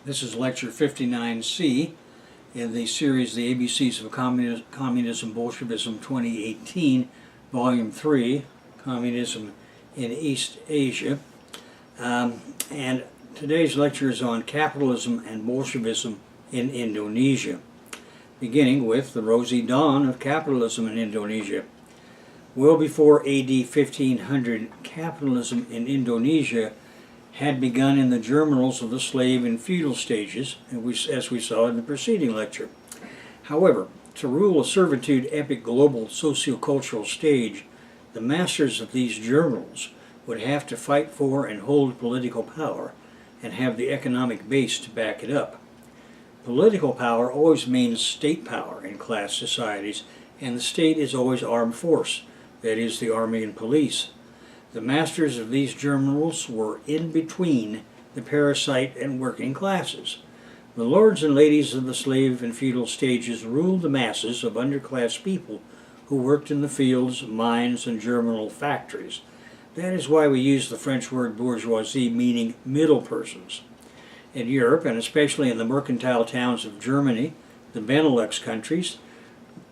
This is Lecture 59C in the series The ABCs of Communism, Bolshevism 2018, Volume 3, Communism in East Asia. And today's lecture is on capitalism and Bolshevism in Indonesia, beginning with the rosy dawn of capitalism in Indonesia. Well before AD 1500, capitalism in Indonesia had begun in the germinals of the slave and feudal stages, as we saw in the preceding lecture. However, to rule a servitude epic global sociocultural stage, the masters of these germinals would have to fight for and hold political power and have the economic base to back it up. Political power always means state power in class societies, and the state is always armed force, that is, the army and police. The masters of these germinals were in between the parasite and working classes. The lords and ladies of the slave and feudal stages ruled the masses of underclass people who worked in the fields, mines, and germinal factories. That is why we use the French word bourgeoisie, meaning middle persons. In Europe, and especially in the mercantile towns of Germany, the Benelux countries,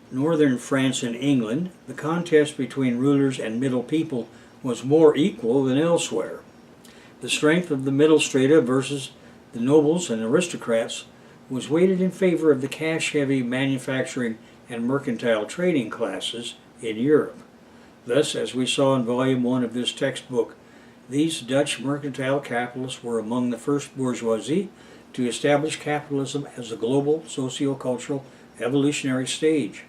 northern France and England, the contest between rulers and middle people was more equal than elsewhere. The strength of the middle strata versus the nobles and aristocrats was weighted in favor of the cash-heavy manufacturing and mercantile trading classes in Europe. Thus, as we saw in Volume 1 of this textbook, these Dutch mercantile capitalists were among the first bourgeoisie to establish capitalism as a global socio-cultural evolutionary stage.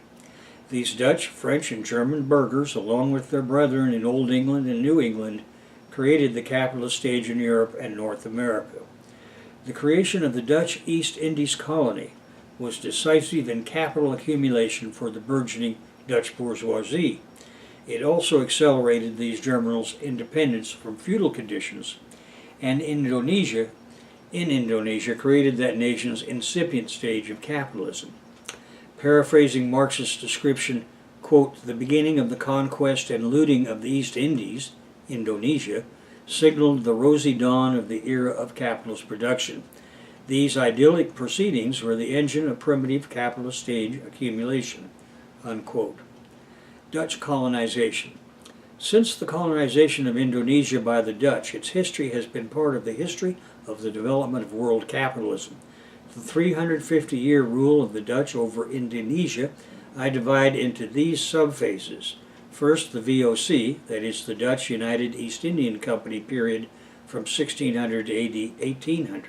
These Dutch, French, and German burghers, along with their brethren in Old England and New England, created the capitalist stage in Europe and North America. The creation of the Dutch East Indies colony was decisive in capital accumulation for the burgeoning Dutch bourgeoisie. It also accelerated these germinals' independence from feudal conditions, and Indonesia created that nation's incipient stage of capitalism. Paraphrasing Marx's description, quote, "The beginning of the conquest and looting of the East Indies, Indonesia, signaled the rosy dawn of the era of capitalist production. These idyllic proceedings were the engine of primitive capitalist stage accumulation," unquote. Dutch colonization. Since the colonization of Indonesia by the Dutch, its history has been part of the history of the development of world capitalism. The 350-year rule of the Dutch over Indonesia I divide into these subphases. First, the VOC, that is the Dutch United East Indian Company period from 1600 to AD 1800.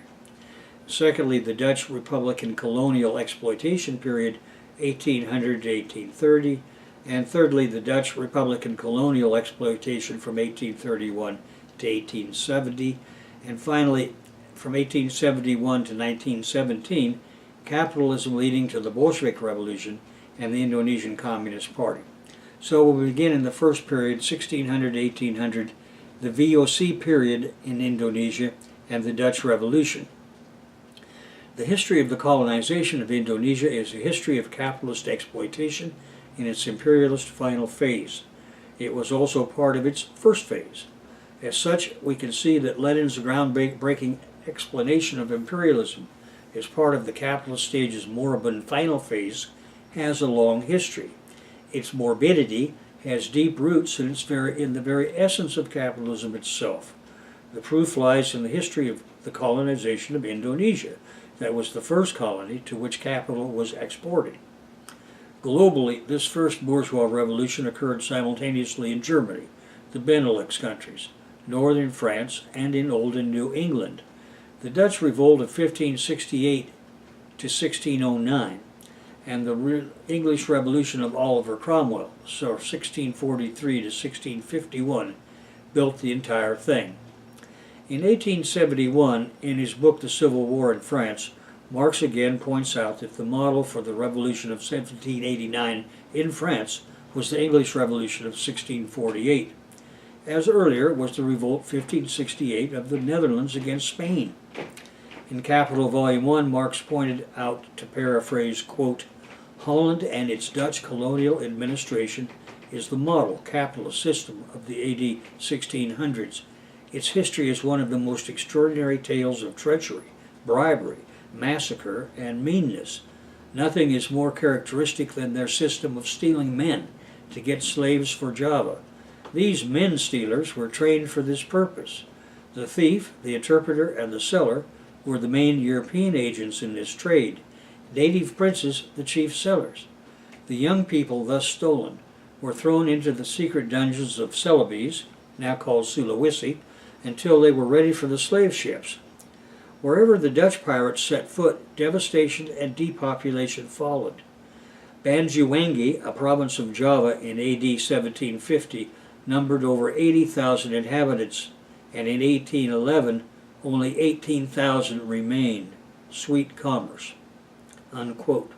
Secondly, the Dutch Republican colonial exploitation period 1800 to 1830. And thirdly, the Dutch Republican colonial exploitation from 1831 to 1870. And finally, from 1871 to 1917, capitalism leading to the Bolshevik Revolution and the Indonesian Communist Party. So we'll begin in the first period, 1600 to 1800, the VOC period in Indonesia and the Dutch Revolution. The history of the colonization of Indonesia is a history of capitalist exploitation in its imperialist final phase. It was also part of its first phase. As such, we can see that Lenin's groundbreaking explanation of imperialism as part of the capitalist stage's moribund final phase has a long history. Its morbidity has deep roots in the very essence of capitalism itself. The proof lies in the history of the colonization of Indonesia. That was the first colony to which capital was exported. Globally, this first bourgeois revolution occurred simultaneously in Germany, the Benelux countries, northern France, and in Old and New England. The Dutch Revolt of 1568 to 1609 and the English Revolution of Oliver Cromwell, so 1643 to 1651, built the entire thing. In 1871, in his book The Civil War in France, Marx again points out that the model for the Revolution of 1789 in France was the English Revolution of 1648. As earlier was the Revolt 1568 of the Netherlands against Spain. In Capital Volume 1, Marx pointed out, to paraphrase, quote, "Holland and its Dutch colonial administration is the model capitalist system of the AD 1600s. Its history is one of the most extraordinary tales of treachery, bribery, massacre, and meanness. Nothing is more characteristic than their system of stealing men to get slaves for Java. These men stealers were trained for this purpose. The thief, the interpreter, and the seller were the main European agents in this trade, native princes the chief sellers. The young people thus stolen were thrown into the secret dungeons of Celebes, now called Sulawesi, until they were ready for the slave ships. Wherever the Dutch pirates set foot, devastation and depopulation followed. Banjuwangi, a province of Java in AD 1750, numbered over 80,000 inhabitants, and in 1811 only 18,000 remained. Sweet commerce." Unquote.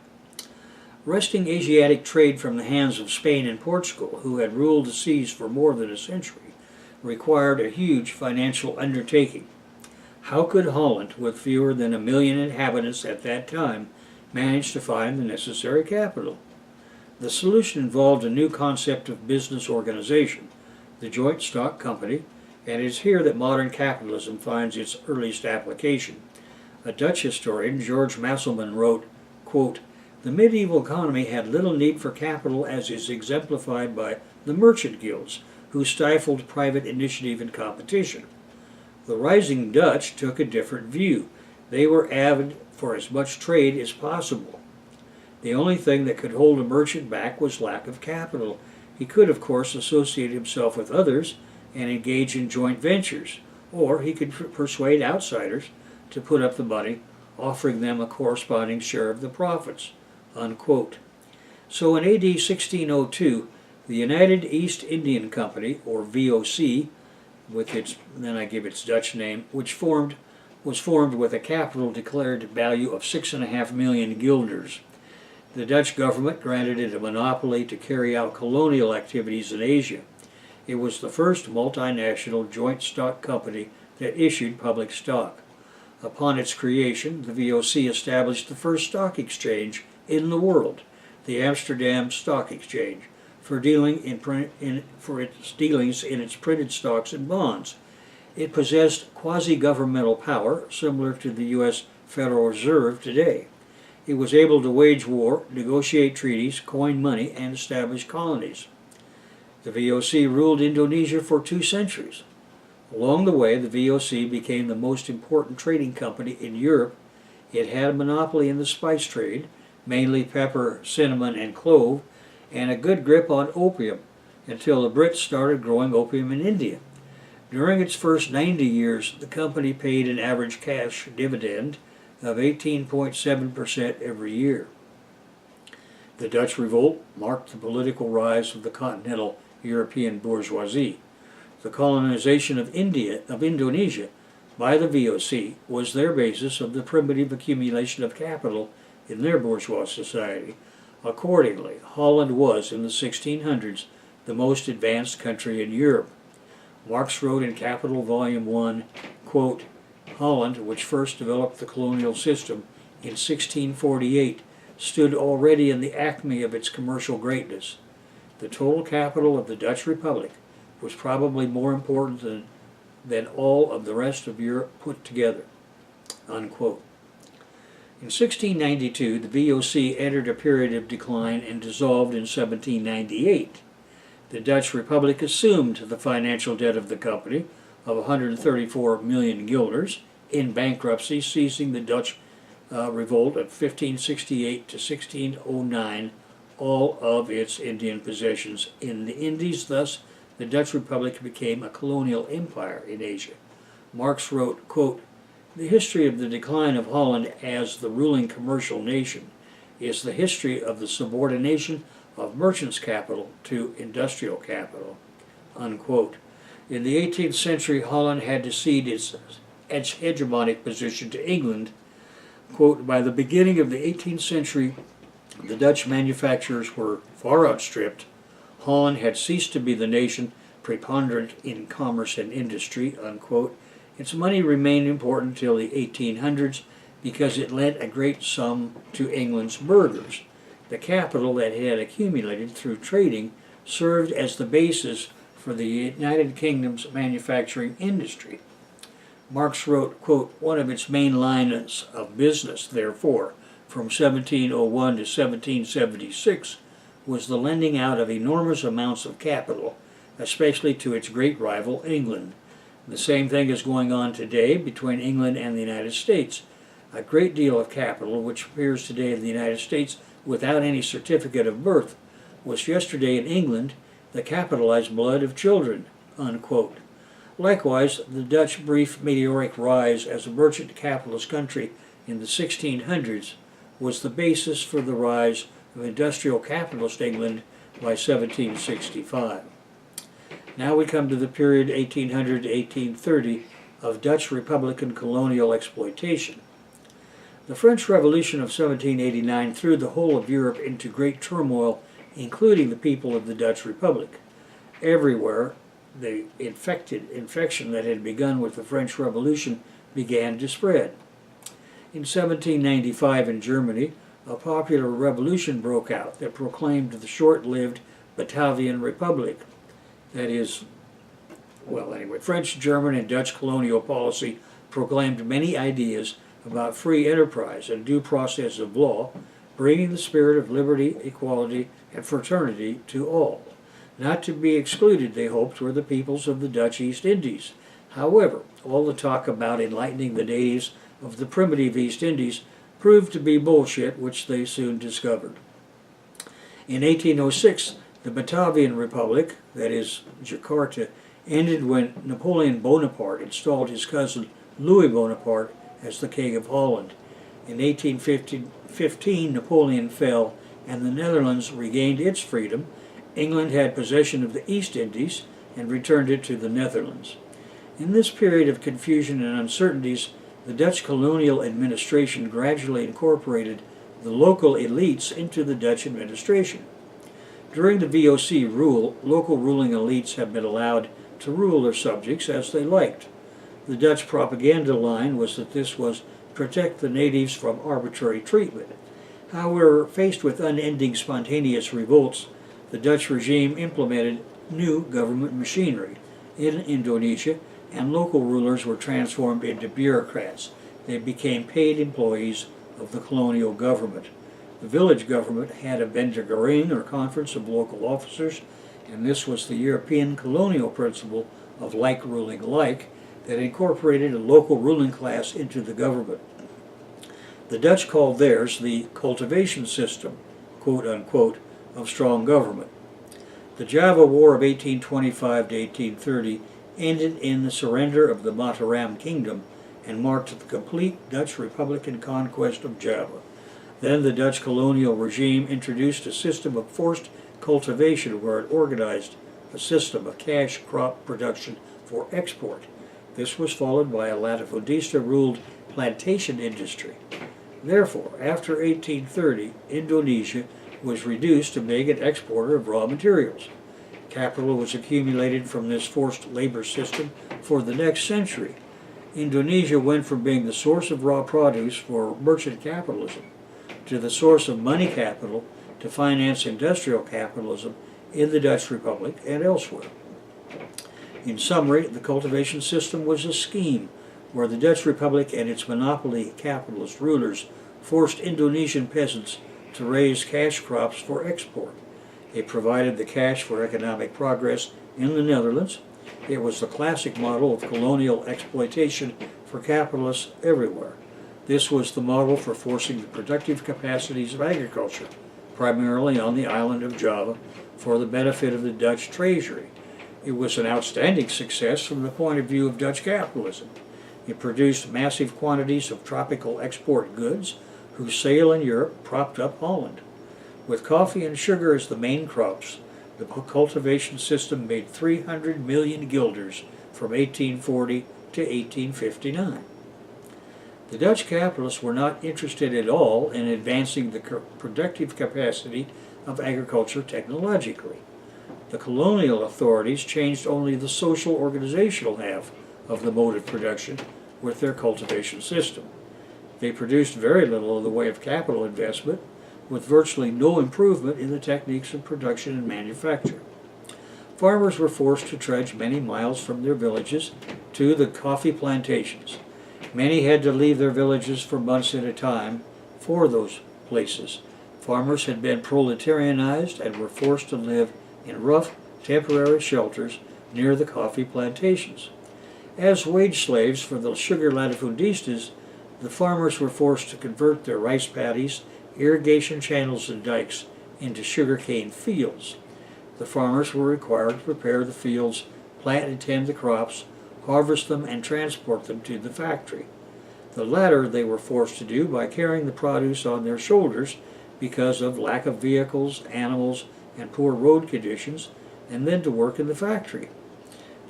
Wresting Asiatic trade from the hands of Spain and Portugal, who had ruled the seas for more than a century, required a huge financial undertaking. How could Holland, with fewer than 1 million inhabitants at that time, manage to find the necessary capital? The solution involved a new concept of business organization, the joint stock company, and it is here that modern capitalism finds its earliest application. A Dutch historian, George Masselman, wrote, quote, "The medieval economy had little need for capital, as is exemplified by the merchant guilds, who stifled private initiative and competition. The rising Dutch took a different view. They were avid for as much trade as possible. The only thing that could hold a merchant back was lack of capital. He could, of course, associate himself with others and engage in joint ventures, or he could persuade outsiders to put up the money, offering them a corresponding share of the profits." Unquote. So in AD 1602, the United East Indian Company, or VOC, with its, then I give its Dutch name, was formed with a capital declared value of 6.5 million guilders. The Dutch government granted it a monopoly to carry out colonial activities in Asia. It was the first multinational joint stock company that issued public stock. Upon its creation, the VOC established the first stock exchange in the world, the Amsterdam Stock Exchange, for its dealings in its printed stocks and bonds. It possessed quasi-governmental power, similar to the U.S. Federal Reserve today. It was able to wage war, negotiate treaties, coin money, and establish colonies. The VOC ruled Indonesia for 2 centuries. Along the way, the VOC became the most important trading company in Europe. It had a monopoly in the spice trade, mainly pepper, cinnamon, and clove, and a good grip on opium, until the Brits started growing opium in India. During its first 90 years, the company paid an average cash dividend of 18.7% every year. The Dutch Revolt marked the political rise of the continental European bourgeoisie. The colonization of Indonesia by the VOC was their basis of the primitive accumulation of capital in their bourgeois society. Accordingly, Holland was, in the 1600s, the most advanced country in Europe. Marx wrote in Capital, Volume 1, quote, "Holland, which first developed the colonial system in 1648, stood already in the acme of its commercial greatness. The total capital of the Dutch Republic was probably more important than all of the rest of Europe put together." Unquote. In 1692, the VOC entered a period of decline and dissolved in 1798. The Dutch Republic assumed the financial debt of the company of 134 million guilders in bankruptcy, seizing the Dutch Revolt of 1568 to 1609 all of its Indian possessions in the Indies. Thus, the Dutch Republic became a colonial empire in Asia. Marx wrote, quote, "The history of the decline of Holland as the ruling commercial nation is the history of the subordination of merchants' capital to industrial capital." Unquote. In the 18th century, Holland had to cede its hegemonic position to England. Quote, "By the beginning of the 18th century, the Dutch manufacturers were far outstripped. Holland had ceased to be the nation preponderant in commerce and industry." Unquote. Its money remained important until the 1800s because it lent a great sum to England's burghers. The capital that had accumulated through trading served as the basis for the United Kingdom's manufacturing industry. Marx wrote, quote, "One of its main lines of business, therefore, from 1701 to 1776, was the lending out of enormous amounts of capital, especially to its great rival, England. The same thing is going on today between England and the United States. A great deal of capital, which appears today in the United States without any certificate of birth, was yesterday in England the capitalized blood of children," unquote. Likewise, the Dutch brief meteoric rise as a merchant capitalist country in the 1600s was the basis for the rise of industrial capitalist England by 1765. Now we come to the period 1800 to 1830 of Dutch Republican colonial exploitation. The French Revolution of 1789 threw the whole of Europe into great turmoil, including the people of the Dutch Republic. Everywhere, the infection that had begun with the French Revolution began to spread. In 1795 in Germany, a popular revolution broke out that proclaimed the short-lived Batavian Republic. That is, French, German, and Dutch colonial policy proclaimed many ideas about free enterprise and due process of law, bringing the spirit of liberty, equality, and fraternity to all. Not to be excluded, they hoped, were the peoples of the Dutch East Indies. However, all the talk about enlightening the natives of the primitive East Indies proved to be bullshit, which they soon discovered. In 1806, the Batavian Republic, that is, Jakarta, ended when Napoleon Bonaparte installed his cousin Louis Bonaparte as the King of Holland. In 1815, Napoleon fell, and the Netherlands regained its freedom. England had possession of the East Indies and returned it to the Netherlands. In this period of confusion and uncertainties, the Dutch colonial administration gradually incorporated the local elites into the Dutch administration. During the VOC rule, local ruling elites have been allowed to rule their subjects as they liked. The Dutch propaganda line was that this was protect the natives from arbitrary treatment. However, faced with unending spontaneous revolts, the Dutch regime implemented new government machinery in Indonesia, and local rulers were transformed into bureaucrats. They became paid employees of the colonial government. The village government had a Vergadering, or conference of local officers, and this was the European colonial principle of like ruling like, that incorporated a local ruling class into the government. The Dutch called theirs the cultivation system, quote unquote, of strong government. The Java War of 1825 to 1830 ended in the surrender of the Mataram Kingdom and marked the complete Dutch Republican conquest of Java. Then the Dutch colonial regime introduced a system of forced cultivation where it organized a system of cash crop production for export. This was followed by a latifundista-ruled plantation industry. Therefore, after 1830, Indonesia was reduced to being an exporter of raw materials. Capital was accumulated from this forced labor system for the next century. Indonesia went from being the source of raw produce for merchant capitalism to the source of money capital to finance industrial capitalism in the Dutch Republic and elsewhere. In summary, the cultivation system was a scheme where the Dutch Republic and its monopoly capitalist rulers forced Indonesian peasants to raise cash crops for export. It provided the cash for economic progress in the Netherlands. It was the classic model of colonial exploitation for capitalists everywhere. This was the model for forcing the productive capacities of agriculture, primarily on the island of Java, for the benefit of the Dutch treasury. It was an outstanding success from the point of view of Dutch capitalism. It produced massive quantities of tropical export goods whose sale in Europe propped up Holland. With coffee and sugar as the main crops, the cultivation system made 300 million guilders from 1840 to 1859. The Dutch capitalists were not interested at all in advancing the productive capacity of agriculture technologically. The colonial authorities changed only the social organizational half of the mode of production with their cultivation system. They produced very little in the way of capital investment, with virtually no improvement in the techniques of production and manufacture. farmers were forced to trudge many miles from their villages to the coffee plantations. Many had to leave their villages for months at a time for those places. Farmers had been proletarianized and were forced to live in rough, temporary shelters near the coffee plantations. As wage slaves for the sugar latifundistas, the farmers were forced to convert their rice paddies, irrigation channels, and dikes into sugarcane fields. The farmers were required to prepare the fields, plant and tend the crops, harvest them, and transport them to the factory. The latter they were forced to do by carrying the produce on their shoulders because of lack of vehicles, animals, and poor road conditions, and then to work in the factory.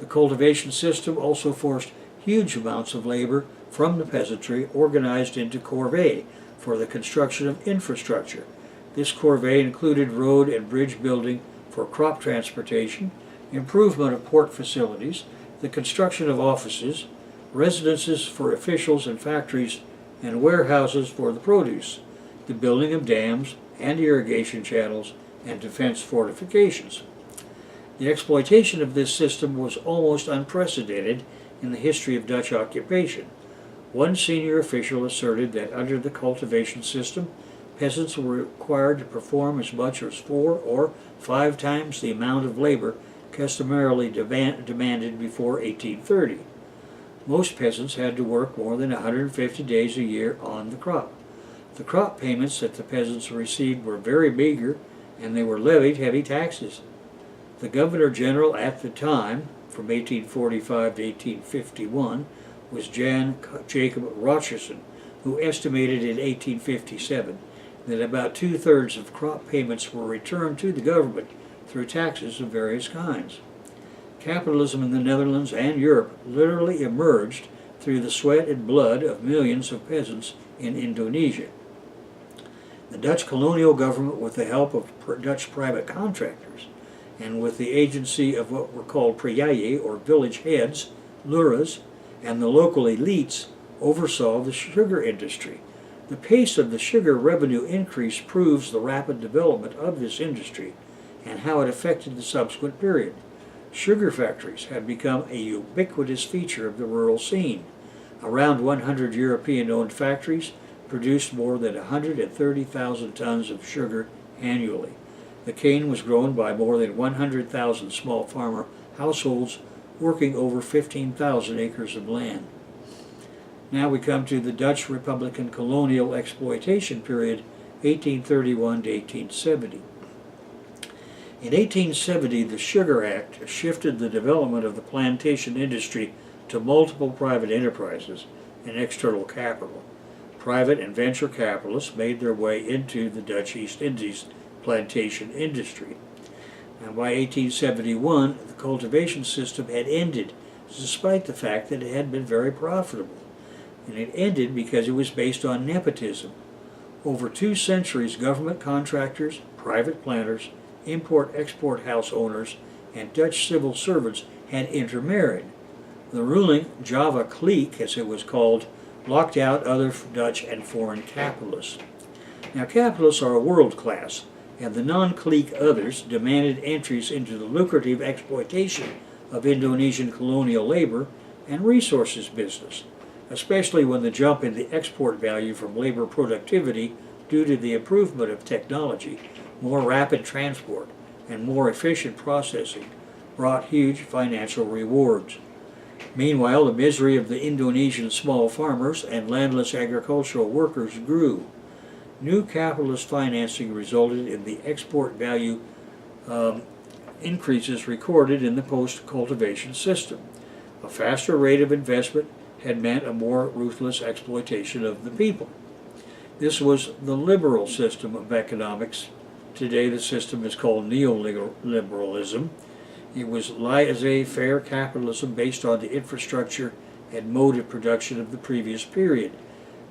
The cultivation system also forced huge amounts of labor from the peasantry organized into corvées for the construction of infrastructure. This corvée included road and bridge building for crop transportation, improvement of port facilities, the construction of offices, residences for officials and factories, and warehouses for the produce, the building of dams and irrigation channels, and defense fortifications. The exploitation of this system was almost unprecedented in the history of Dutch occupation. One senior official asserted that under the cultivation system, peasants were required to perform as much as 4 or 5 times the amount of labor customarily demanded before 1830. Most peasants had to work more than 150 days a year on the crop. The crop payments that the peasants received were very meager, and they were levied heavy taxes. The Governor General at the time, from 1845 to 1851, was Jan Jacob Rochussen, who estimated in 1857 that about 2/3 of crop payments were returned to the government through taxes of various kinds. Capitalism in the Netherlands and Europe literally emerged through the sweat and blood of millions of peasants in Indonesia. The Dutch colonial government, with the help of Dutch private contractors, and with the agency of what were called priayi, or village heads, luras, and the local elites, oversaw the sugar industry. The pace of the sugar revenue increase proves the rapid development of this industry and how it affected the subsequent period. Sugar factories had become a ubiquitous feature of the rural scene. Around 100 European-owned factories produced more than 130,000 tons of sugar annually. The cane was grown by more than 100,000 small farmer households working over 15,000 acres of land. Now we come to the Dutch Republican colonial exploitation period, 1831 to 1870. In 1870, the Sugar Act shifted the development of the plantation industry to multiple private enterprises and external capital. Private and venture capitalists made their way into the Dutch East Indies plantation industry. And by 1871, the cultivation system had ended, despite the fact that it had been very profitable. And it ended because it was based on nepotism. Over 2 centuries, government contractors, private planters, import-export house owners, and Dutch civil servants had intermarried. The ruling Java clique, as it was called, locked out other Dutch and foreign capitalists. Now, capitalists are a world class, and the non-clique others demanded entries into the lucrative exploitation of Indonesian colonial labor and resources business, especially when the jump in the export value from labor productivity due to the improvement of technology, more rapid transport, and more efficient processing brought huge financial rewards. Meanwhile, the misery of the Indonesian small farmers and landless agricultural workers grew. New capitalist financing resulted in the export value increases recorded in the post-cultivation system. A faster rate of investment had meant a more ruthless exploitation of the people. This was the liberal system of economics. Today the system is called neoliberalism. It was laissez-faire capitalism based on the infrastructure and mode of production of the previous period.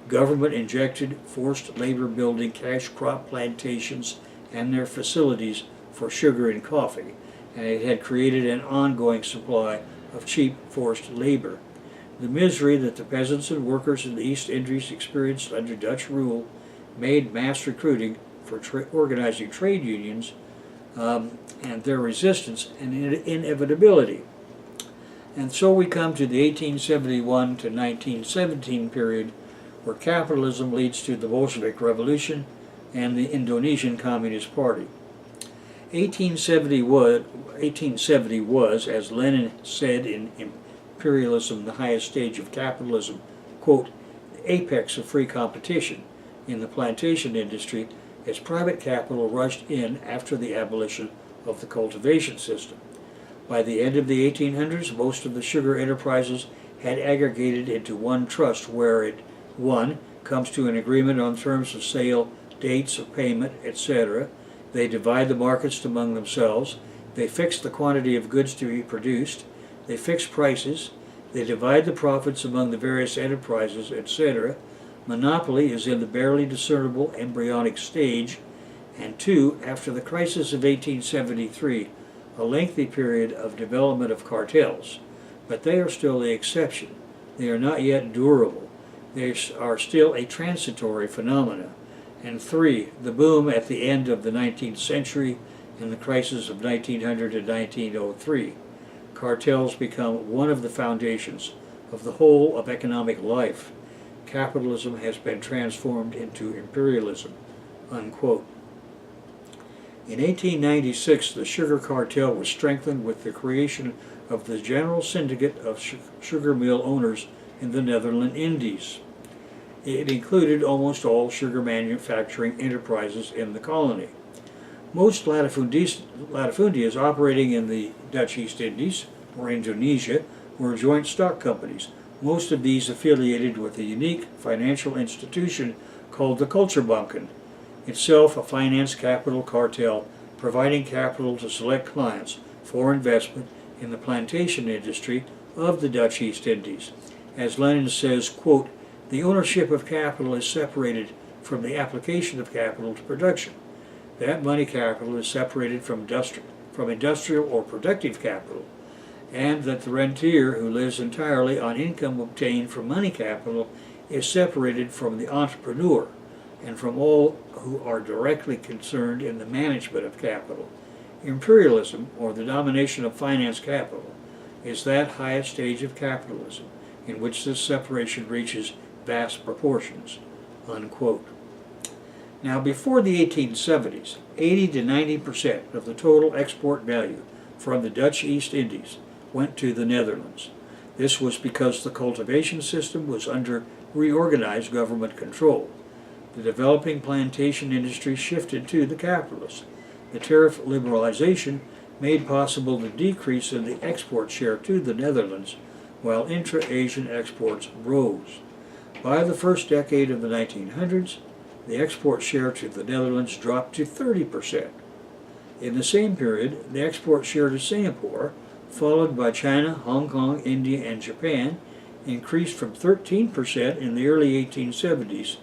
Government injected forced labor building cash crop plantations and their facilities for sugar and coffee, and it had created an ongoing supply of cheap forced labor. The misery that the peasants and workers in the East Indies experienced under Dutch rule made mass recruiting for organizing trade unions and their resistance and inevitability. And so we come to the 1871 to 1917 period, where capitalism leads to the Bolshevik Revolution and the Indonesian Communist Party. 1870 was, as Lenin said in Imperialism, the highest stage of capitalism, quote, the apex of free competition in the plantation industry, as private capital rushed in after the abolition of the cultivation system. By the end of the 1800s, most of the sugar enterprises had aggregated into one trust where it, 1. comes to an agreement on terms of sale, dates of payment, etc. They divide the markets among themselves. They fix the quantity of goods to be produced. They fix prices. They divide the profits among the various enterprises, etc. Monopoly is in the barely discernible embryonic stage. And 2. After the crisis of 1873, a lengthy period of development of cartels, but they are still the exception. They are not yet durable. They are still a transitory phenomena. And 3, the boom at the end of the 19th century and the crisis of 1900 to 1903. Cartels become one of the foundations of the whole of economic life. Capitalism has been transformed into imperialism, unquote. In 1896, the sugar cartel was strengthened with the creation of the General Syndicate of Sugar Mill Owners in the Netherlands Indies. It included almost all sugar manufacturing enterprises in the colony. Most latifundias operating in the Dutch East Indies, or Indonesia, were joint stock companies, most of these affiliated with a unique financial institution called the Cultuurbanken, itself a finance capital cartel providing capital to select clients for investment in the plantation industry of the Dutch East Indies. As Lenin says, quote, the ownership of capital is separated from the application of capital to production. That money capital is separated from industrial or productive capital, and that the rentier who lives entirely on income obtained from money capital is separated from the entrepreneur and from all who are directly concerned in the management of capital. Imperialism, or the domination of finance capital, is that highest stage of capitalism in which this separation reaches vast proportions, unquote. Now, before the 1870s, 80 to 90% of the total export value from the Dutch East Indies went to the Netherlands. This was because the cultivation system was under reorganized government control. The developing plantation industry shifted to the capitalists. The tariff liberalization made possible the decrease in the export share to the Netherlands, while intra-Asian exports rose. By the first decade of the 1900s, the export share to the Netherlands dropped to 30%. In the same period, the export share to Singapore, followed by China, Hong Kong, India, and Japan, increased from 13% in the early 1870s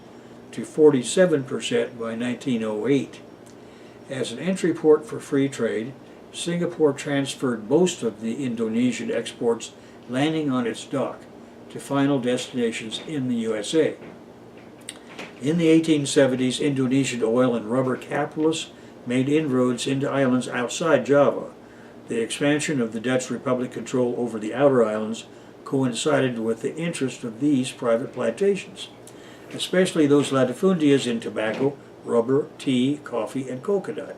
to 47% by 1908. As an entry port for free trade, Singapore transferred most of the Indonesian exports landing on its dock to final destinations in the USA. In the 1870s, Indonesian oil and rubber capitalists made inroads into islands outside Java. The expansion of the Dutch Republic control over the outer islands coincided with the interest of these private plantations, especially those latifundias in tobacco, rubber, tea, coffee, and coconut,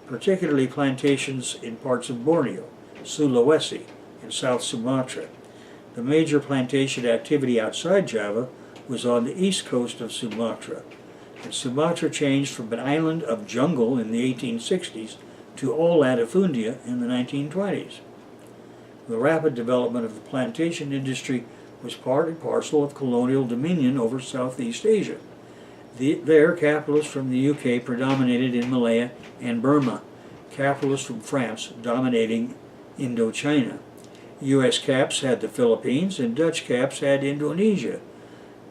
particularly plantations in parts of Borneo, Sulawesi, and South Sumatra. The major plantation activity outside Java was on the east coast of Sumatra, and Sumatra changed from an island of jungle in the 1860s to all latifundia in the 1920s. The rapid development of the plantation industry was part and parcel of colonial dominion over Southeast Asia. There, capitalists from the UK predominated in Malaya and Burma, capitalists from France dominating Indochina. U.S. caps had the Philippines, and Dutch caps had Indonesia.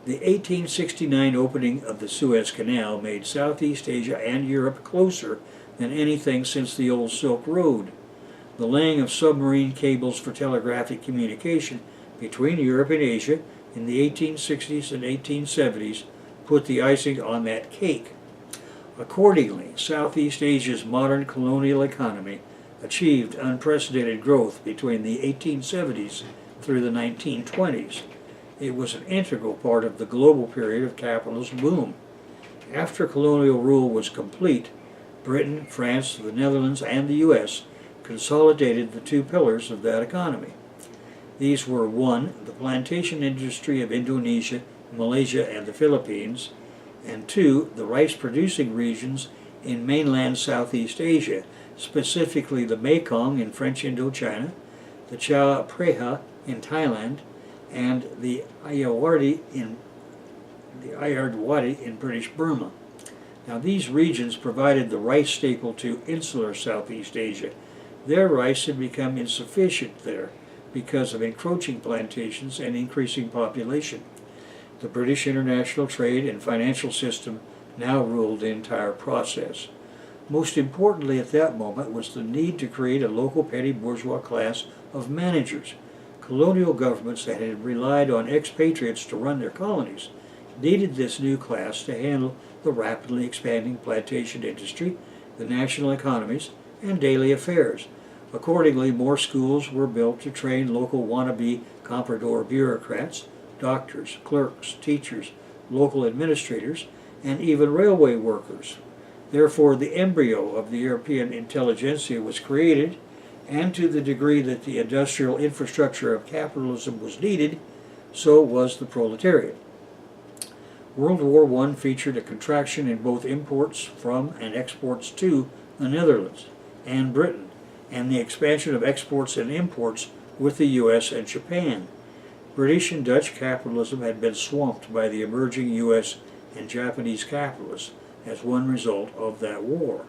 The 1869 opening of the Suez Canal made Southeast Asia and Europe closer than anything since the old Silk Road. The laying of submarine cables for telegraphic communication between Europe and Asia in the 1860s and 1870s put the icing on that cake. Accordingly, Southeast Asia's modern colonial economy achieved unprecedented growth between the 1870s through the 1920s. It was an integral part of the global period of capitalist boom. After colonial rule was complete, Britain, France, the Netherlands, and the U.S. consolidated the two pillars of that economy. These were 1. The plantation industry of Indonesia, Malaysia, and the Philippines, and 2. The rice-producing regions in mainland Southeast Asia, specifically the Mekong in French Indochina, the Chao Phraya in Thailand, and the Ayeyarwady in British Burma. Now, these regions provided the rice staple to insular Southeast Asia. Their rice had become insufficient there because of encroaching plantations and increasing population. The British international trade and financial system now ruled the entire process. Most importantly at that moment was the need to create a local petty bourgeois class of managers. Colonial governments that had relied on expatriates to run their colonies needed this new class to handle the rapidly expanding plantation industry, the national economies, and daily affairs. Accordingly, more schools were built to train local wannabe comprador bureaucrats, doctors, clerks, teachers, local administrators, and even railway workers. Therefore, the embryo of the European intelligentsia was created, and to the degree that the industrial infrastructure of capitalism was needed, so was the proletariat. World War I featured a contraction in both imports from and exports to the Netherlands and Britain, and the expansion of exports and imports with the U.S. and Japan. British and Dutch capitalism had been swamped by the emerging U.S. and Japanese capitalists as one result of that war.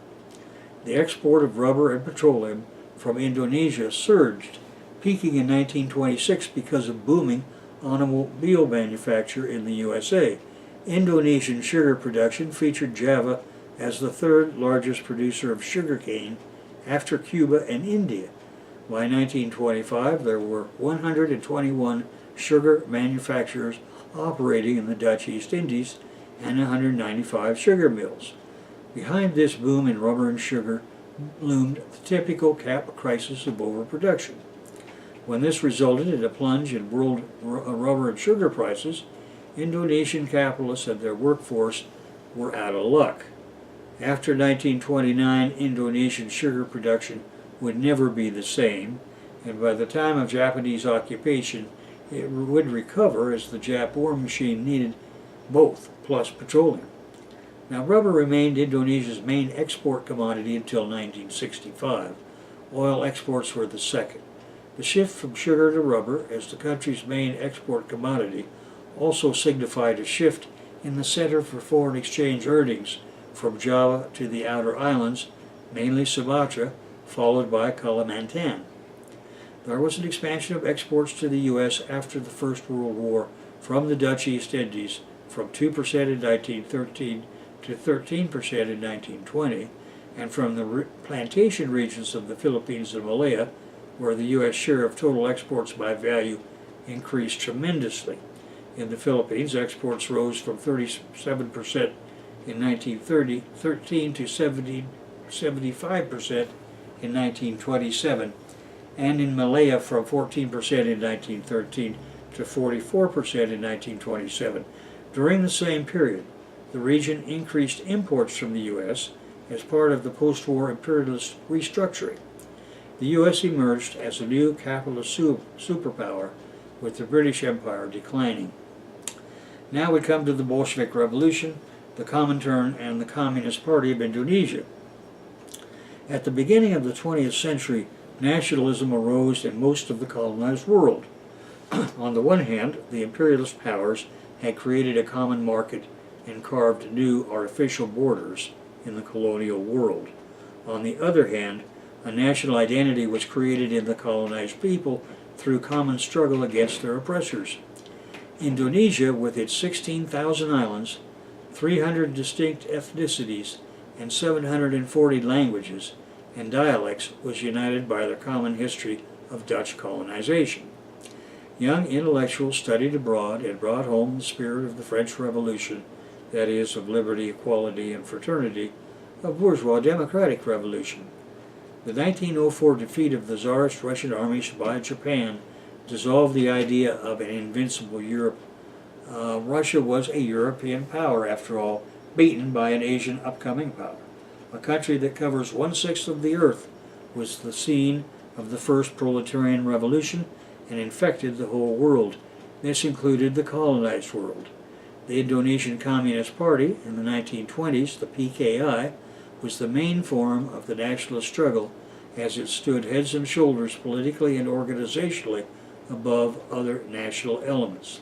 The export of rubber and petroleum from Indonesia surged, peaking in 1926 because of booming automobile manufacture in the USA. Indonesian sugar production featured Java as the third largest producer of sugarcane after Cuba and India. By 1925, there were 121 sugar manufacturers operating in the Dutch East Indies and 195 sugar mills. Behind this boom in rubber and sugar loomed the typical crisis of overproduction. When this resulted in a plunge in world rubber and sugar prices, Indonesian capitalists and their workforce were out of luck. After 1929, Indonesian sugar production would never be the same, and by the time of Japanese occupation, it would recover as the Jap war machine needed both, plus petroleum. Now, rubber remained Indonesia's main export commodity until 1965. Oil exports were the second. The shift from sugar to rubber as the country's main export commodity also signified a shift in the center for foreign exchange earnings from Java to the outer islands, mainly Sumatra, followed by Kalimantan. There was an expansion of exports to the U.S. after the First World War from the Dutch East Indies from 2% in 1913 to 13% in 1920, and from the plantation regions of the Philippines and Malaya, where the U.S. share of total exports by value increased tremendously. In the Philippines, exports rose from 37% in 1913 to 75% in 1927, and in Malaya from 14% in 1913 to 44% in 1927. During the same period, the region increased imports from the U.S. as part of the post-war imperialist restructuring. The U.S. emerged as a new capitalist superpower, with the British Empire declining. Now we come to the Bolshevik Revolution, the Comintern, and the Communist Party of Indonesia. At the beginning of the 20th century, nationalism arose in most of the colonized world. On the one hand, the imperialist powers had created a common market and carved new artificial borders in the colonial world. On the other hand, a national identity was created in the colonized people through common struggle against their oppressors. Indonesia, with its 16,000 islands, 300 distinct ethnicities, and 740 languages and dialects, was united by their common history of Dutch colonization. Young intellectuals studied abroad and brought home the spirit of the French Revolution, that is, of liberty, equality, and fraternity, of bourgeois democratic revolution. The 1904 defeat of the Tsarist Russian armies by Japan dissolved the idea of an invincible Europe. Russia was a European power, after all, beaten by an Asian upcoming power. A country that covers 1/6 of the earth was the scene of the first proletarian revolution and infected the whole world. This included the colonized world. The Indonesian Communist Party in the 1920s, the PKI, was the main form of the nationalist struggle as it stood heads and shoulders politically and organizationally above other national elements.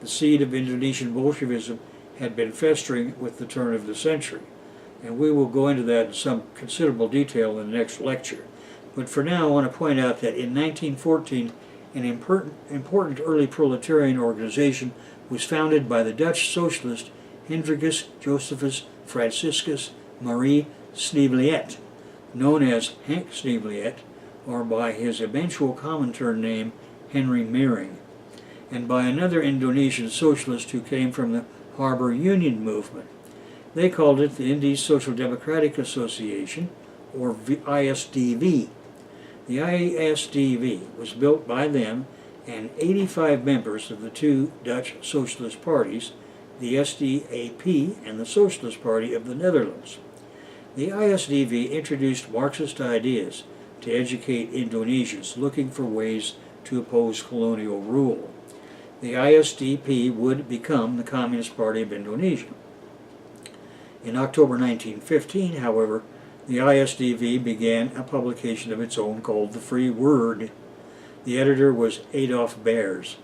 The seed of Indonesian Bolshevism had been festering with the turn of the century, and we will go into that in some considerable detail in the next lecture. But for now, I want to point out that in 1914, an important early proletarian organization was founded by the Dutch socialist Hendrikus Josephus Franciscus Marie Sneevliet, known as Henk Sneevliet, or by his eventual Comintern name Henry Mering, and by another Indonesian socialist who came from the Harbour Union movement. They called it the Indies Social Democratic Association, or ISDV. The ISDV was built by them and 85 members of the two Dutch socialist parties, the SDAP and the Socialist Party of the Netherlands. The ISDV introduced Marxist ideas to educate Indonesians looking for ways to oppose colonial rule. The ISDP would become the Communist Party of Indonesia. In October 1915, however, the ISDV began a publication of its own called The Free Word. The editor was Adolf Beers.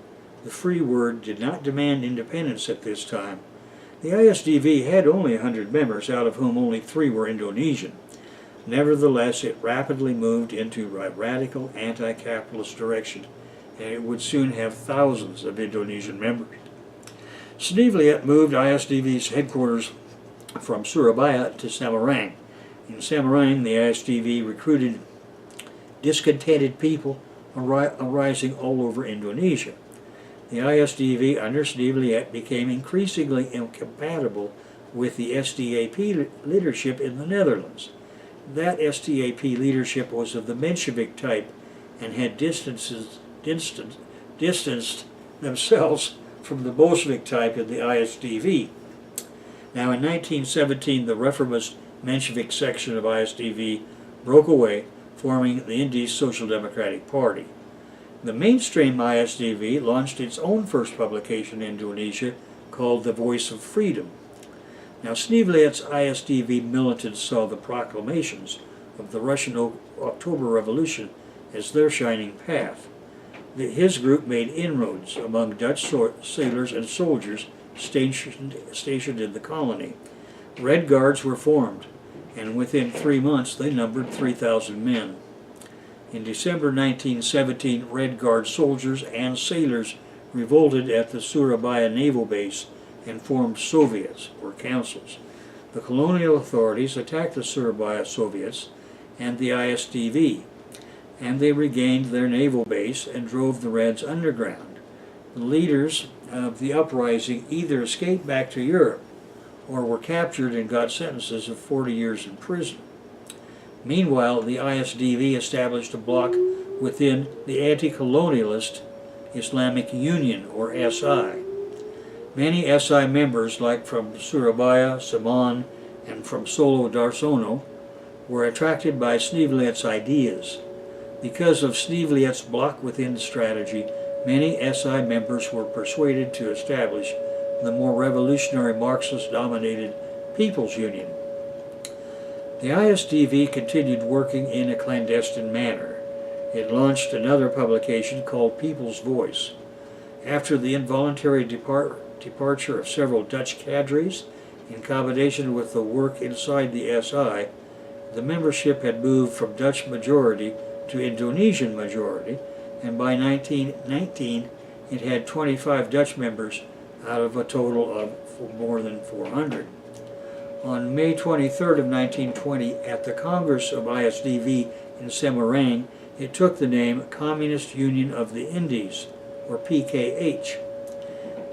The Free Word did not demand independence at this time. The ISDV had only 100 members, out of whom only 3 were Indonesian. Nevertheless, it rapidly moved into a radical anti-capitalist direction, and it would soon have thousands of Indonesian members. Sneevliet moved ISDV's headquarters from Surabaya to Semarang. In Semarang, the ISDV recruited discontented people arising all over Indonesia. The ISDV under Sneevliet became increasingly incompatible with the SDAP leadership in the Netherlands. That SDAP leadership was of the Menshevik type and had distanced themselves from the Bolshevik type in the ISDV. Now, in 1917, the reformist Menshevik section of ISDV broke away, forming the Indies Social Democratic Party. The mainstream ISDV launched its own first publication in Indonesia called The Voice of Freedom. Now, Sneevliet's ISDV militants saw the proclamations of the Russian October Revolution as their shining path. His group made inroads among Dutch sailors and soldiers stationed in the colony. Red Guards were formed, and within 3 months they numbered 3,000 men. In December 1917, Red Guard soldiers and sailors revolted at the Surabaya naval base and formed Soviets, or councils. The colonial authorities attacked the Surabaya Soviets and the ISDV, and they regained their naval base and drove the Reds underground. The leaders of the uprising either escaped back to Europe or were captured and got sentences of 40 years in prison. Meanwhile, the ISDV established a bloc within the anti-colonialist Islamic Union, or SI. Many SI members, like from Surabaya, Saman, and from Solo Darsono, were attracted by Sneevliet's ideas. Because of Sneevliet's bloc within strategy, many SI members were persuaded to establish the more revolutionary Marxist-dominated People's Union. The ISDV continued working in a clandestine manner. It launched another publication called People's Voice. After the involuntary departure of several Dutch cadres, in combination with the work inside the SI, the membership had moved from Dutch majority to Indonesian majority, and by 1919 it had 25 Dutch members out of a total of more than 400. On May 23rd of 1920, at the Congress of ISDV in Semarang, it took the name Communist Union of the Indies, or PKH.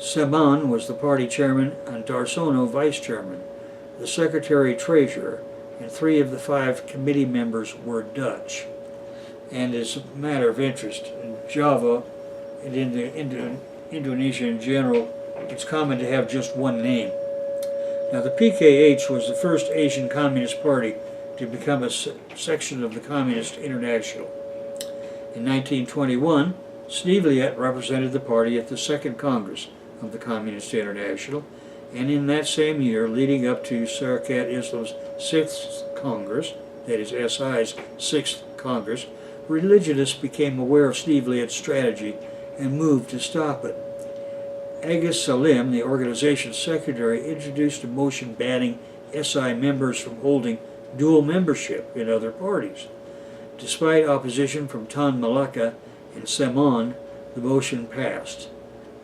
Saman was the party chairman and Darsono vice chairman. The secretary-treasurer and 3 of the 5 committee members were Dutch. And as a matter of interest, in Java and in Indonesia in general, it's common to have just one name. Now, the PKH was the first Asian Communist Party to become a section of the Communist International. In 1921, Sneevliet represented the party at the Second Congress of the Communist International, and in that same year, leading up to Sarakat Islam's 6th Congress, that is SI's 6th Congress, religionists became aware of Sneevliet's strategy and moved to stop it. Aga Salim, the organization's secretary, introduced a motion banning SI members from holding dual membership in other parties. Despite opposition from Tan Malaka and Semon, the motion passed.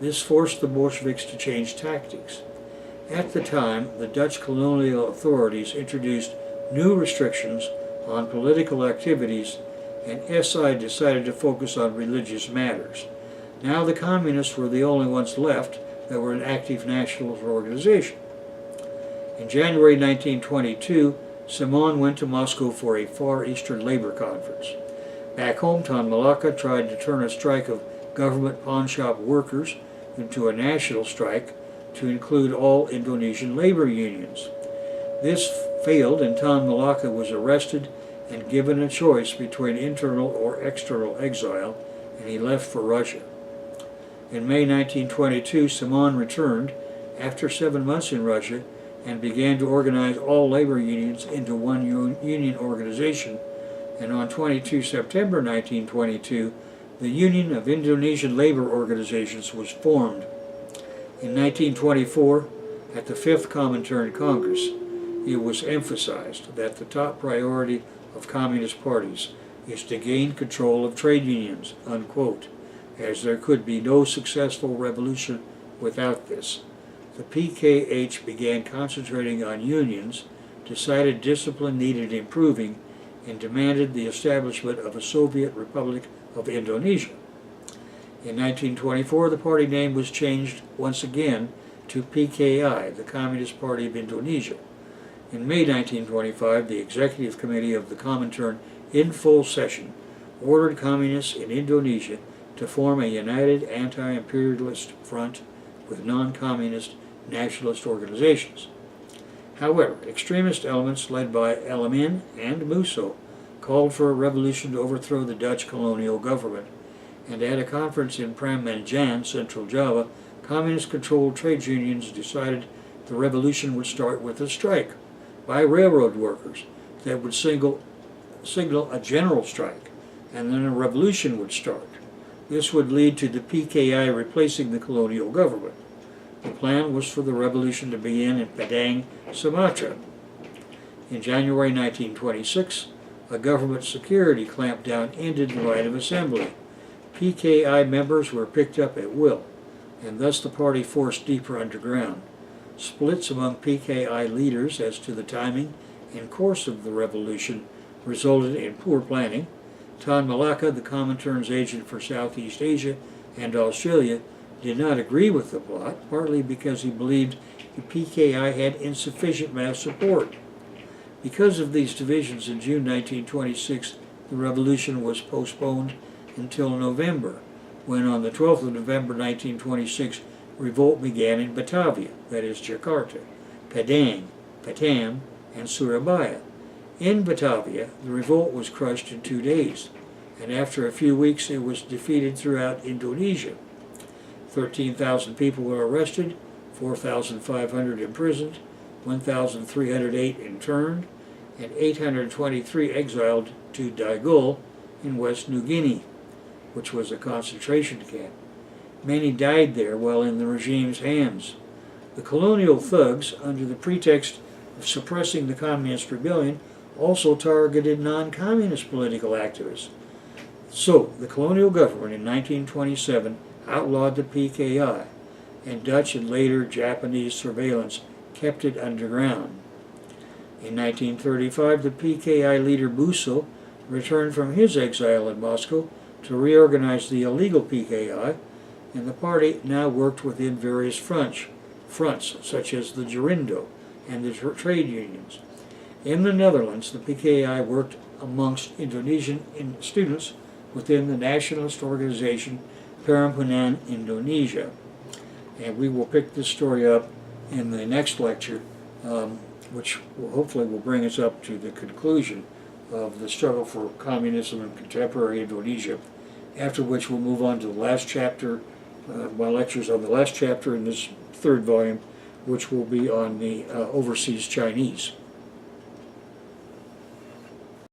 This forced the Bolsheviks to change tactics. At the time, the Dutch colonial authorities introduced new restrictions on political activities, and SI decided to focus on religious matters. Now the communists were the only ones left that were an active nationalist organization. In January 1922, Semon went to Moscow for a Far Eastern Labor Conference. Back home, Tan Malaka tried to turn a strike of government pawnshop workers into a national strike to include all Indonesian labor unions. This failed, and Tan Malaka was arrested and given a choice between internal or external exile, and he left for Russia. In May 1922, Semon returned after 7 months in Russia and began to organize all labor unions into one union organization, and on 22 September 1922, the Union of Indonesian Labor Organizations was formed. In 1924, at the 5th Comintern Congress, it was emphasized that the top priority of communist parties is to gain control of trade unions, unquote, as there could be no successful revolution without this. The PKH began concentrating on unions, decided discipline needed improving, and demanded the establishment of a Soviet Republic of Indonesia. In 1924, the party name was changed once again to PKI, the Communist Party of Indonesia. In May 1925, the Executive Committee of the Comintern, in full session, ordered communists in Indonesia to form a united anti-imperialist front with non-communist nationalist organizations. However, extremist elements led by Alamin and Musso called for a revolution to overthrow the Dutch colonial government, and at a conference in Prambanan, Central Java, communist-controlled trade unions decided the revolution would start with a strike by railroad workers that would signal a general strike, and then a revolution would start. This would lead to the PKI replacing the colonial government. The plan was for the revolution to begin in Padang, Sumatra. In January 1926, a government security clampdown ended the right of assembly. PKI members were picked up at will, and thus the party forced deeper underground. Splits among PKI leaders as to the timing and course of the revolution resulted in poor planning. Tan Malaka, the Comintern's agent for Southeast Asia and Australia, did not agree with the plot, partly because he believed the PKI had insufficient mass support. Because of these divisions, in June 1926, the revolution was postponed until November, when on the 12th of November 1926, revolt began in Batavia, that is Jakarta, Padang, Batam, and Surabaya. In Batavia, the revolt was crushed in 2 days, and after a few weeks it was defeated throughout Indonesia. 13,000 people were arrested, 4,500 imprisoned, 1,308 interned, and 823 exiled to Daegul in West New Guinea, which was a concentration camp. Many died there while in the regime's hands. The colonial thugs, under the pretext of suppressing the communist rebellion, also targeted non-communist political activists. So, the colonial government in 1927 outlawed the PKI, and Dutch and later Japanese surveillance kept it underground. In 1935, the PKI leader Musso returned from his exile in Moscow to reorganize the illegal PKI, and the party now worked within various fronts such as the Gerindo and the trade unions. In the Netherlands, the PKI worked amongst Indonesian students within the nationalist organization Perhimpunan Indonesia. And we will pick this story up in the next lecture, which hopefully will bring us up to the conclusion of the struggle for communism in contemporary Indonesia, after which we'll move on to the last chapter, my lectures on the last chapter in this third volume, which will be on the overseas Chinese.